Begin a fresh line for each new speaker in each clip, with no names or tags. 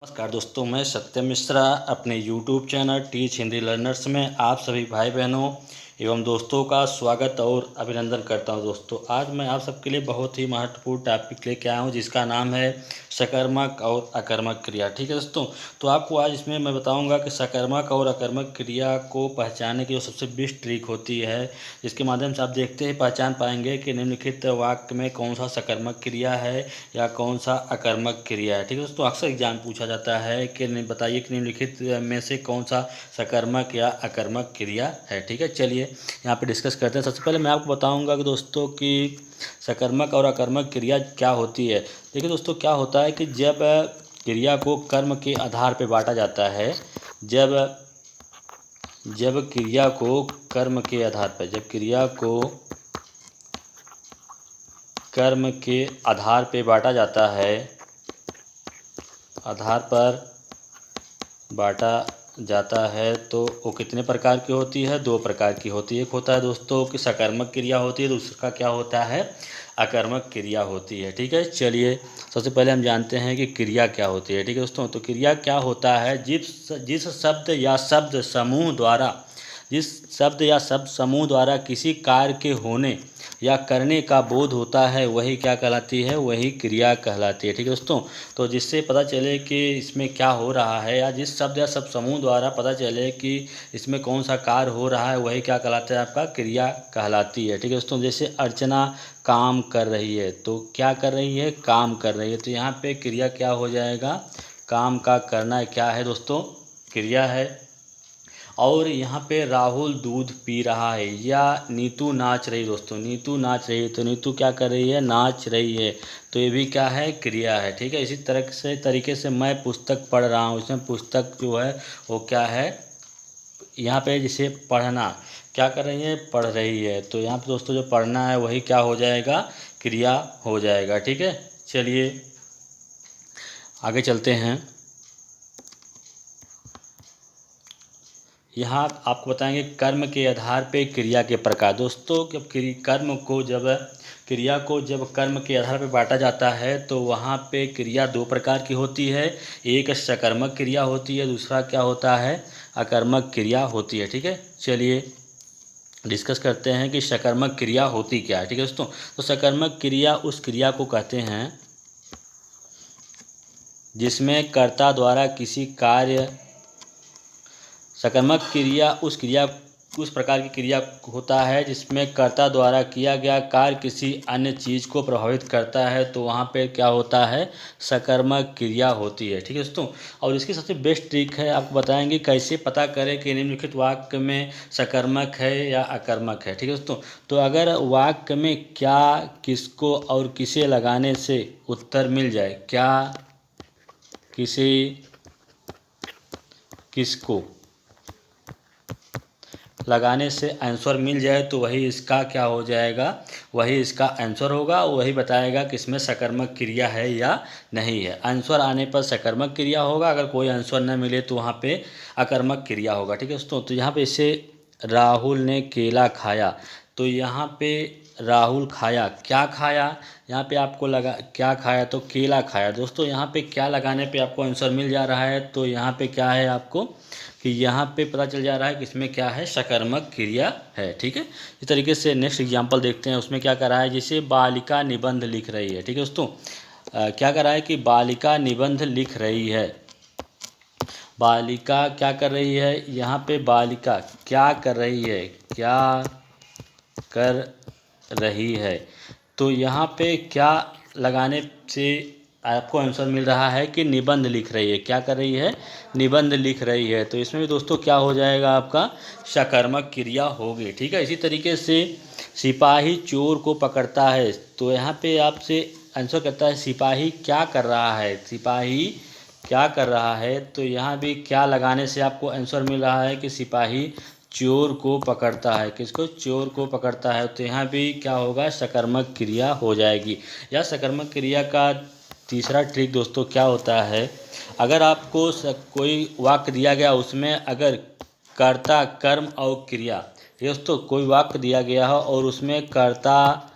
नमस्कार दोस्तों, मैं सत्यम मिश्रा अपने YouTube channel teach Hindi learners में आप सभी भाई बहनों एवं दोस्तों का स्वागत और अभिनंदन करता हूं। दोस्तों, आज मैं आप सबके लिए बहुत ही महत्वपूर्ण टॉपिक लेके आया हूं जिसका नाम है सकर्मक और अकर्मक क्रिया। ठीक है दोस्तों, तो आपको आज इसमें मैं बताऊंगा कि सकर्मक और अकर्मक क्रिया को पहचानने की जो सबसे बेस्ट ट्रिक होती है, जिसके माध्यम से आप देखते ही पहचान पाएंगे कि निम्नलिखित वाक्य में कौन सा सकर्मक क्रिया है या कौन सा अकर्मक क्रिया है। ठीक है दोस्तों, अक्सर एग्जाम पूछा जाता है कि बताइए कि निम्नलिखित में से कौन सा सकर्मक या अकर्मक क्रिया है। ठीक है, चलिए यहाँ पे डिस्कस करते हैं। सबसे पहले मैं आपको बताऊंगा कि दोस्तों कि सकर्मक और अकर्मक क्रिया क्या होती है। देखिए दोस्तों, क्या होता है कि जब क्रिया को कर्म के आधार पर बांटा जाता है, जब जब क्रिया को कर्म के आधार पर जब क्रिया को कर्म के आधार पे बांटा जाता है, आधार पर बांटा जाता है तो वो कितने प्रकार की होती है? दो प्रकार की होती है। एक होता है दोस्तों कि सकर्मक क्रिया होती है, दूसरा क्या होता है? अकर्मक क्रिया होती है। ठीक है, चलिए सबसे पहले हम जानते हैं कि क्रिया क्या होती है। ठीक है दोस्तों, तो क्रिया क्या होता है? जिस शब्द या शब्द समूह द्वारा किसी कार्य के होने या करने का बोध होता है वही क्या कहलाती है? वही क्रिया कहलाती है। ठीक है दोस्तों, तो जिससे पता चले कि इसमें क्या हो रहा है, या जिस शब्द या शब्द समूह द्वारा पता चले कि इसमें कौन सा कार्य हो रहा है वही क्या कहलाता है? आपका क्रिया कहलाती है। ठीक है दोस्तों, जैसे अर्चना काम कर रही है, तो क्या कर रही है? काम कर रही है। तो यहाँ पे क्रिया क्या हो जाएगा? काम का करना क्या है दोस्तों? क्रिया है। और यहाँ पे राहुल दूध पी रहा है, या नीतू नाच रही। दोस्तों, नीतू नाच रही है, तो नीतू क्या कर रही है? नाच रही है। तो ये भी क्या है? क्रिया है। ठीक है, इसी तरीके से मैं पुस्तक पढ़ रहा हूँ, इसमें पुस्तक जो है वो क्या है? यहाँ पे जैसे पढ़ना, क्या कर रही है? पढ़ रही है। तो यहाँ पे दोस्तों जो पढ़ना है वही क्या हो जाएगा? क्रिया हो जाएगा। ठीक है, चलिए आगे चलते हैं। यहाँ आपको बताएंगे कर्म के आधार पे क्रिया के प्रकार। दोस्तों, क्रिया को जब कर्म के आधार पर बांटा जाता है तो वहाँ पे क्रिया दो प्रकार की होती है। एक सकर्मक क्रिया होती है, दूसरा क्या होता है? अकर्मक क्रिया होती है। ठीक है, चलिए डिस्कस करते हैं कि सकर्मक क्रिया होती क्या है। ठीक है दोस्तों, तो सकर्मक क्रिया उस क्रिया को कहते हैं जिसमें कर्ता द्वारा किसी कार्य सकर्मक क्रिया उस प्रकार की क्रिया होता है जिसमें कर्ता द्वारा किया गया कार्य किसी अन्य चीज़ को प्रभावित करता है, तो वहाँ पे क्या होता है? सकर्मक क्रिया होती है। ठीक है दोस्तों, और इसकी सबसे बेस्ट ट्रिक है, आपको बताएंगे कैसे पता करें कि निम्नलिखित वाक्य में सकर्मक है या अकर्मक है। ठीक है दोस्तों, तो अगर वाक्य में क्या, किसको और किसे लगाने से उत्तर मिल जाए, क्या, किसे, किसको लगाने से आंसर मिल जाए तो वही इसका क्या हो जाएगा? वही इसका आंसर होगा। वही बताएगा कि इसमें सकर्मक क्रिया है या नहीं है। आंसर आने पर सकर्मक क्रिया होगा, अगर कोई आंसर न मिले तो वहाँ पे अकर्मक क्रिया होगा। ठीक है दोस्तों, तो यहाँ पे इसे राहुल ने केला खाया, तो यहाँ पे राहुल खाया, क्या खाया? यहाँ पे आपको लगा क्या खाया? तो केला खाया। दोस्तों, यहाँ पे क्या लगाने पे आपको आंसर मिल जा रहा है? तो यहाँ पे क्या है आपको कि यहाँ पे पता चल जा रहा है कि इसमें क्या है? सकर्मक क्रिया है। ठीक है, इस तरीके से नेक्स्ट एग्जांपल देखते हैं। उसमें क्या कर रहा है? जैसे बालिका निबंध लिख रही है। ठीक है दोस्तों, क्या कर रहा है कि बालिका निबंध लिख रही है। बालिका क्या कर रही है? यहाँ पे बालिका क्या कर रही है? क्या कर रही है। तो यहाँ पे क्या लगाने से आपको आंसर मिल रहा है कि निबंध लिख रही है। क्या कर रही है? निबंध लिख रही है। तो इसमें भी दोस्तों क्या हो जाएगा? आपका सकर्मक क्रिया होगी। ठीक है, इसी तरीके से सिपाही चोर को पकड़ता है, तो यहाँ पे आपसे आंसर करता है सिपाही क्या कर रहा है? सिपाही क्या कर रहा है, तो यहाँ भी क्या लगाने से आपको आंसर मिल रहा है कि सिपाही चोर को पकड़ता है। किसको? चोर को पकड़ता है। तो यहाँ भी क्या होगा? सकर्मक क्रिया हो जाएगी। या सकर्मक क्रिया का तीसरा ट्रिक दोस्तों क्या होता है? अगर आपको कोई वाक्य दिया गया, उसमें अगर कर्ता, कर्म और क्रिया, दोस्तों कोई वाक्य दिया गया हो और उसमें कर्ता,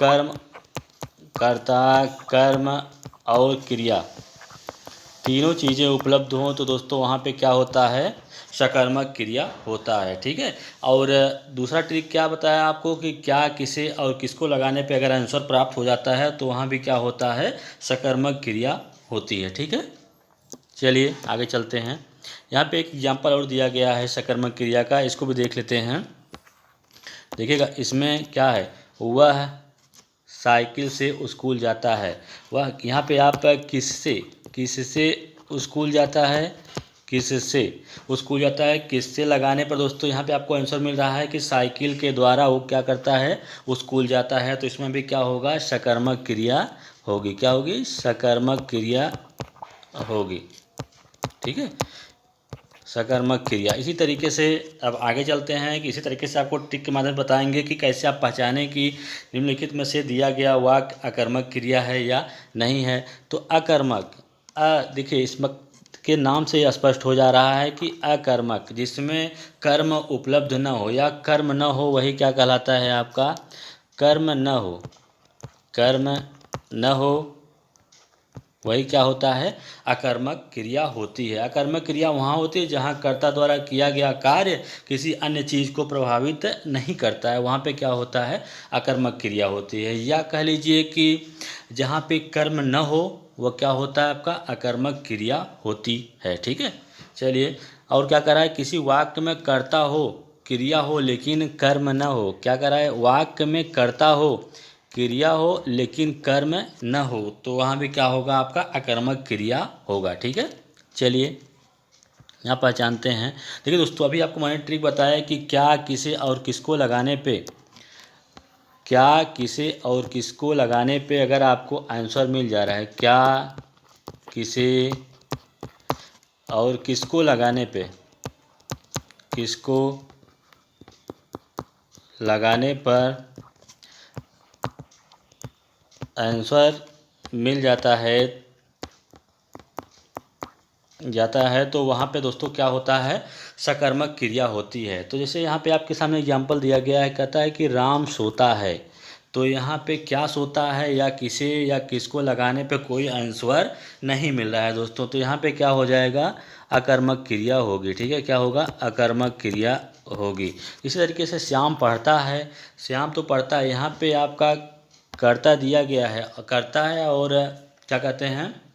कर्म और क्रिया तीनों चीज़ें उपलब्ध हों तो दोस्तों वहाँ पे क्या होता है, सकर्मक क्रिया होता है। ठीक है। और दूसरा ट्रिक क्या बताया आपको कि क्या, किसे और किसको लगाने पे अगर आंसर प्राप्त हो जाता है तो वहाँ भी क्या होता है, सकर्मक क्रिया होती है। ठीक है। चलिए आगे चलते हैं। यहाँ पे एक एग्जाम्पल और दिया गया है सकर्मक क्रिया का, इसको भी देख लेते हैं। देखिएगा इसमें क्या है, वह साइकिल से स्कूल जाता है। वह यहाँ पे आप किससे किससे स्कूल जाता है, किससे स्कूल जाता है, किससे लगाने पर दोस्तों यहाँ पे आपको आंसर मिल रहा है कि साइकिल के द्वारा वो क्या करता है, स्कूल जाता है। तो इसमें भी क्या होगा, सकर्मक क्रिया होगी। क्या होगी, सकर्मक क्रिया होगी। ठीक है, सकर्मक क्रिया। इसी तरीके से अब आगे चलते हैं कि इसी तरीके से आपको ट्रिक के माध्यम से बताएंगे कि कैसे आप पहचानें कि निम्नलिखित में से दिया गया वाक्य अकर्मक क्रिया है या नहीं है। तो अकर्मक, देखिए इस के नाम से स्पष्ट हो जा रहा है कि अकर्मक, जिसमें कर्म उपलब्ध न हो या कर्म न हो वही क्या कहलाता है आपका, कर्म न हो। कर्म न हो वही क्या होता है, अकर्मक क्रिया होती है। अकर्मक क्रिया वहाँ होती है जहाँ कर्ता द्वारा किया गया कार्य किसी अन्य चीज़ को प्रभावित नहीं करता है, वहाँ पे क्या होता है, अकर्मक क्रिया होती है। या कह लीजिए कि जहाँ पे कर्म न हो वह क्या होता है आपका, अकर्मक क्रिया होती है। ठीक है। चलिए और क्या करा है, किसी वाक्य में कर्ता हो, क्रिया हो लेकिन कर्म न हो। क्या करा है, वाक्य में कर्ता हो, क्रिया हो लेकिन कर्म न हो, तो वहाँ भी क्या होगा आपका, अकर्मक क्रिया होगा। ठीक है। चलिए यहाँ पहचानते हैं। देखिए दोस्तों अभी आपको मैंने ट्रिक बताया कि क्या, किसे और किसको लगाने पे, क्या, किसे और किसको लगाने पे अगर आपको आंसर मिल जा रहा है, क्या, किसे और किसको लगाने पे, किसको लगाने पर आंसर मिल जाता है तो वहाँ पे दोस्तों क्या होता है, सकर्मक क्रिया होती है। तो जैसे यहाँ पे आपके सामने एग्जांपल दिया गया है, कहता है कि राम सोता है। तो यहाँ पे क्या सोता है या किसे या किसको लगाने पे कोई आंसर नहीं मिल रहा है दोस्तों, तो यहाँ पे क्या हो जाएगा, अकर्मक क्रिया होगी। ठीक है, क्या होगा, अकर्मक क्रिया होगी। इसी तरीके से श्याम पढ़ता है, श्याम तो पढ़ता है, यहाँ पे आपका कर्ता दिया गया है, कर्ता है और क्या कहते हैं,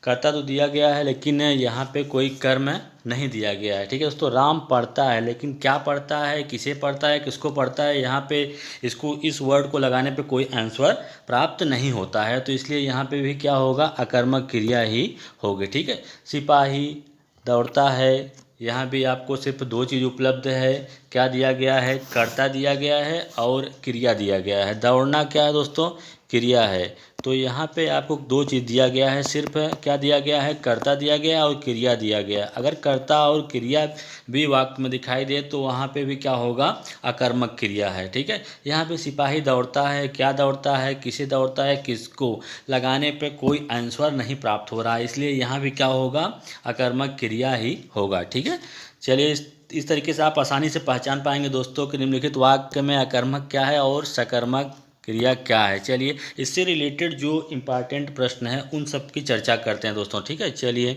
कर्ता तो दिया गया है लेकिन यहाँ पे कोई कर्म नहीं दिया गया है। ठीक है दोस्तों, राम पढ़ता है लेकिन क्या पढ़ता है, किसे पढ़ता है, किसको पढ़ता है, यहाँ पे इसको इस वर्ड को लगाने पे कोई आंसर प्राप्त नहीं होता है, तो इसलिए यहाँ पे भी क्या होगा, अकर्मक क्रिया ही होगी। ठीक है। सिपाही दौड़ता है, यहाँ भी आपको सिर्फ दो चीज़ उपलब्ध है, क्या दिया गया है, कर्ता दिया गया है और क्रिया दिया गया है। दौड़ना क्या है दोस्तों, क्रिया है, तो यहाँ पे आपको दो चीज़ दिया गया है, सिर्फ क्या दिया गया है, कर्ता दिया गया है और क्रिया दिया गया है। अगर कर्ता और क्रिया भी वाक्य में दिखाई दे तो वहाँ पे भी क्या होगा, अकर्मक क्रिया है। ठीक है। यहाँ पे सिपाही दौड़ता है, क्या दौड़ता है, किसे दौड़ता है, किसको लगाने पे कोई आंसर नहीं प्राप्त हो रहा है, इसलिए यहाँ भी क्या होगा, अकर्मक क्रिया ही होगा। ठीक है। चलिए इस तरीके से आप आसानी से पहचान पाएंगे दोस्तों कि निम्नलिखित वाक्य में अकर्मक क्या है और सकर्मक क्रिया क्या है। चलिए इससे रिलेटेड जो इम्पॉर्टेंट प्रश्न है उन सब की चर्चा करते हैं दोस्तों। ठीक है। चलिए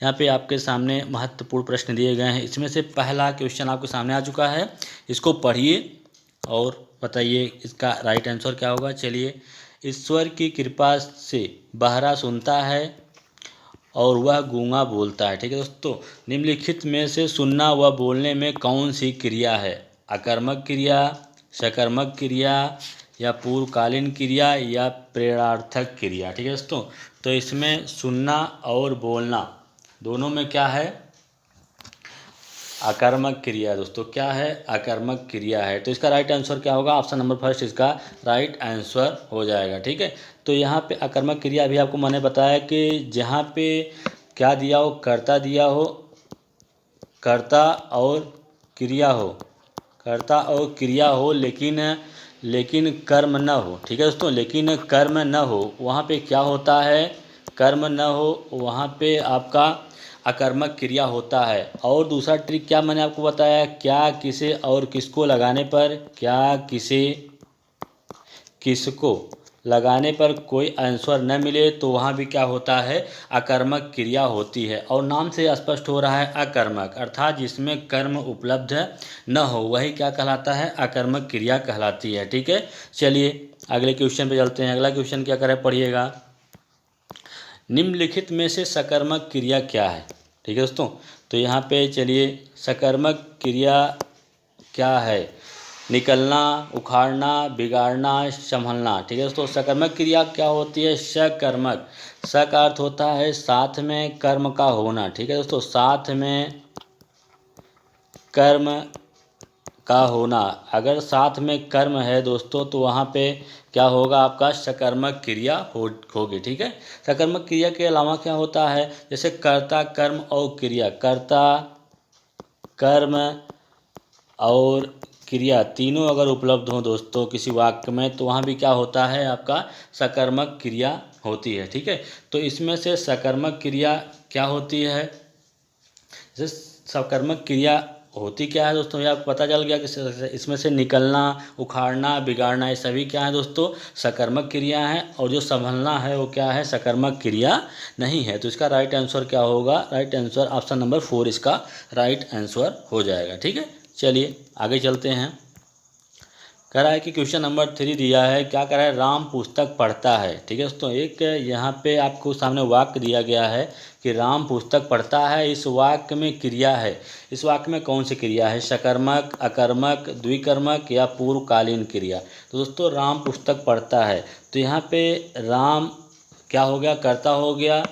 यहाँ पे आपके सामने महत्वपूर्ण प्रश्न दिए गए हैं, इसमें से पहला क्वेश्चन आपके सामने आ चुका है, इसको पढ़िए और बताइए इसका राइट आंसर क्या होगा। चलिए, ईश्वर की कृपा से बहरा सुनता है और वह गूंगा बोलता है। ठीक है दोस्तों, निम्नलिखित में से सुनना व बोलने में कौन सी क्रिया है, अकर्मक क्रिया, सकर्मक क्रिया या पूर्वकालीन क्रिया या प्रेरणार्थक क्रिया। ठीक है दोस्तों, तो इसमें सुनना और बोलना दोनों में क्या है, अकर्मक क्रिया। दोस्तों क्या है, अकर्मक क्रिया है, तो इसका राइट आंसर क्या होगा, ऑप्शन नंबर फर्स्ट इसका राइट आंसर हो जाएगा। ठीक है। तो यहाँ पे अकर्मक क्रिया भी आपको मैंने बताया कि जहाँ पे क्या दिया हो, कर्ता दिया हो, कर्ता और क्रिया हो, कर्ता और क्रिया हो लेकिन कर्म न हो। ठीक है दोस्तों, लेकिन कर्म न हो, वहाँ पे क्या होता है, कर्म न हो, वहाँ पे आपका अकर्मक क्रिया होता है। और दूसरा ट्रिक क्या मैंने आपको बताया, क्या, किसे और किसको लगाने पर, क्या, किसे, किसको लगाने पर कोई आंसर न मिले तो वहाँ भी क्या होता है, अकर्मक क्रिया होती है। और नाम से स्पष्ट हो रहा है अकर्मक, अर्थात जिसमें कर्म उपलब्ध न हो वही क्या कहलाता है, अकर्मक क्रिया कहलाती है। ठीक है, चलिए अगले क्वेश्चन पे चलते हैं। अगला क्वेश्चन क्या करें, पढ़िएगा। निम्नलिखित में से सकर्मक क्रिया क्या है। ठीक है दोस्तों, तो यहाँ पे चलिए, सकर्मक क्रिया क्या है, निकलना, उखाड़ना, बिगाड़ना, संभलना। ठीक है दोस्तों, सकर्मक क्रिया क्या होती है, सकर्मक, स का अर्थ होता है साथ में कर्म का होना। ठीक है दोस्तों, साथ में कर्म का होना, अगर साथ में कर्म है दोस्तों तो वहाँ पे क्या होगा, आपका सकर्मक क्रिया होगी। ठीक है, सकर्मक क्रिया के अलावा क्या होता है, जैसे कर्ता, कर्म और क्रिया, कर्ता, कर्म और क्रिया तीनों अगर उपलब्ध हो दोस्तों किसी वाक्य में तो वहाँ भी क्या होता है, आपका सकर्मक क्रिया होती है। ठीक है, तो इसमें से सकर्मक क्रिया क्या होती है, जैसे सकर्मक क्रिया होती क्या है दोस्तों, ये आपको पता चल गया कि इसमें से निकलना, उखाड़ना, बिगाड़ना, ये सभी क्या है दोस्तों, सकर्मक क्रिया है। और जो संभलना है वो क्या है, सकर्मक क्रिया नहीं है। तो इसका राइट आंसर क्या होगा, राइट आंसर ऑप्शन नंबर 4 इसका राइट आंसर हो जाएगा। ठीक है, चलिए आगे चलते हैं। कह रहा है कि क्वेश्चन नंबर 3 दिया है, क्या कह रहा है, राम पुस्तक पढ़ता है। ठीक है दोस्तों, एक यहाँ पे आपको सामने वाक्य दिया गया है कि राम पुस्तक पढ़ता है। इस वाक्य में क्रिया है, इस वाक्य में कौन सी क्रिया है, सकर्मक, अकर्मक, द्विकर्मक या पूर्वकालीन क्रिया। तो दोस्तों राम पुस्तक पढ़ता है, तो यहाँ पे राम क्या हो गया, कर्ता हो गया,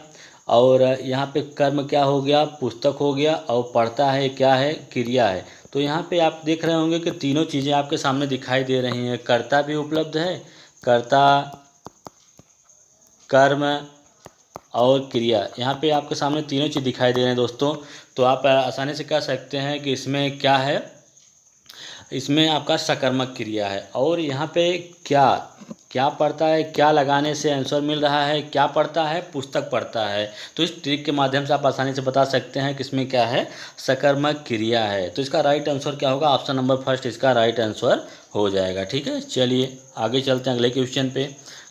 और यहाँ पे कर्म क्या हो गया, पुस्तक हो गया, और पढ़ता है क्या है, क्रिया है। तो यहाँ पे आप देख रहे होंगे कि तीनों चीज़ें आपके सामने दिखाई दे रही हैं, कर्ता भी उपलब्ध है, कर्ता, कर्म और क्रिया, यहाँ पे आपके सामने तीनों चीज़ दिखाई दे रहे हैं दोस्तों। तो आप आसानी से कह सकते हैं कि इसमें क्या है, इसमें आपका सकर्मक क्रिया है। और यहाँ पे क्या क्या पढ़ता है, क्या लगाने से आंसर मिल रहा है, क्या पढ़ता है, पुस्तक पढ़ता है। तो इस ट्रिक के माध्यम से आप आसानी से बता सकते हैं कि इसमें क्या है, सकर्मक क्रिया है। तो इसका राइट आंसर क्या होगा, ऑप्शन नंबर फर्स्ट इसका राइट आंसर हो जाएगा। ठीक है, चलिए आगे चलते हैं अगले क्वेश्चन पे।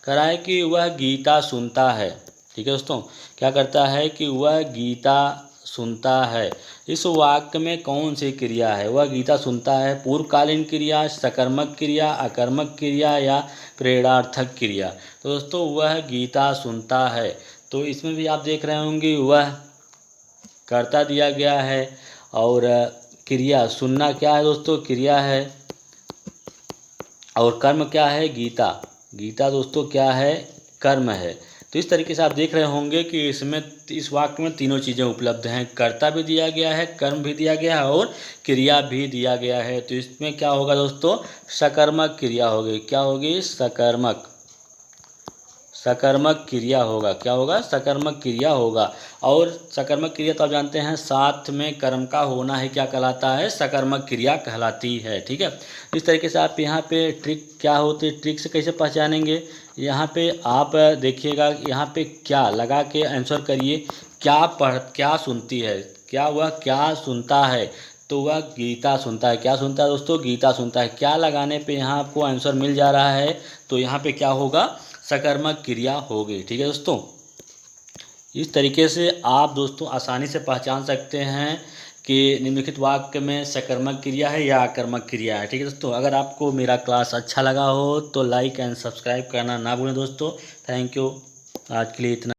कह रहा है कि वह गीता सुनता है। ठीक है दोस्तों, क्या करता है कि वह गीता सुनता है। इस वाक्य में कौन सी क्रिया है, वह गीता सुनता है, पूर्वकालीन क्रिया, सकर्मक क्रिया, अकर्मक क्रिया या प्रेरणार्थक क्रिया। तो दोस्तों वह गीता सुनता है, तो इसमें भी आप देख रहे होंगे वह कर्ता दिया गया है, और क्रिया सुनना क्या है दोस्तों, क्रिया है, और कर्म क्या है, गीता, गीता दोस्तों क्या है, कर्म है। तो इस तरीके से आप देख रहे होंगे कि इसमें इस वाक्य में तीनों चीज़ें उपलब्ध हैं, कर्ता भी दिया गया है, कर्म भी दिया गया है और क्रिया भी दिया गया है। तो इसमें क्या होगा दोस्तों, सकर्मक क्रिया होगी, क्या होगी, सकर्मक, सकर्मक क्रिया होगा, क्या होगा, सकर्मक क्रिया होगा। और सकर्मक क्रिया तो आप जानते हैं साथ में कर्म का होना ही क्या कहलाता है, सकर्मक क्रिया कहलाती है। ठीक है, इस तरीके से आप यहाँ पे ट्रिक क्या होती है, ट्रिक से कैसे पहचानेंगे, यहाँ पे आप देखिएगा, यहाँ पे क्या लगा के आंसर करिए, क्या सुनती है, क्या वह क्या सुनता है, तो वह गीता सुनता है। क्या सुनता है दोस्तों, गीता सुनता है। क्या लगाने पे यहाँ आपको आंसर मिल जा रहा है, तो यहाँ पे क्या होगा, सकर्मक क्रिया होगी। ठीक है दोस्तों, इस तरीके से आप दोस्तों आसानी से पहचान सकते हैं कि निम्नलिखित वाक्य में सकर्मक क्रिया है या आकर्मक क्रिया है। ठीक है दोस्तों, अगर आपको मेरा क्लास अच्छा लगा हो तो लाइक एंड सब्सक्राइब करना ना भूलें दोस्तों। थैंक यू, आज के लिए इतना।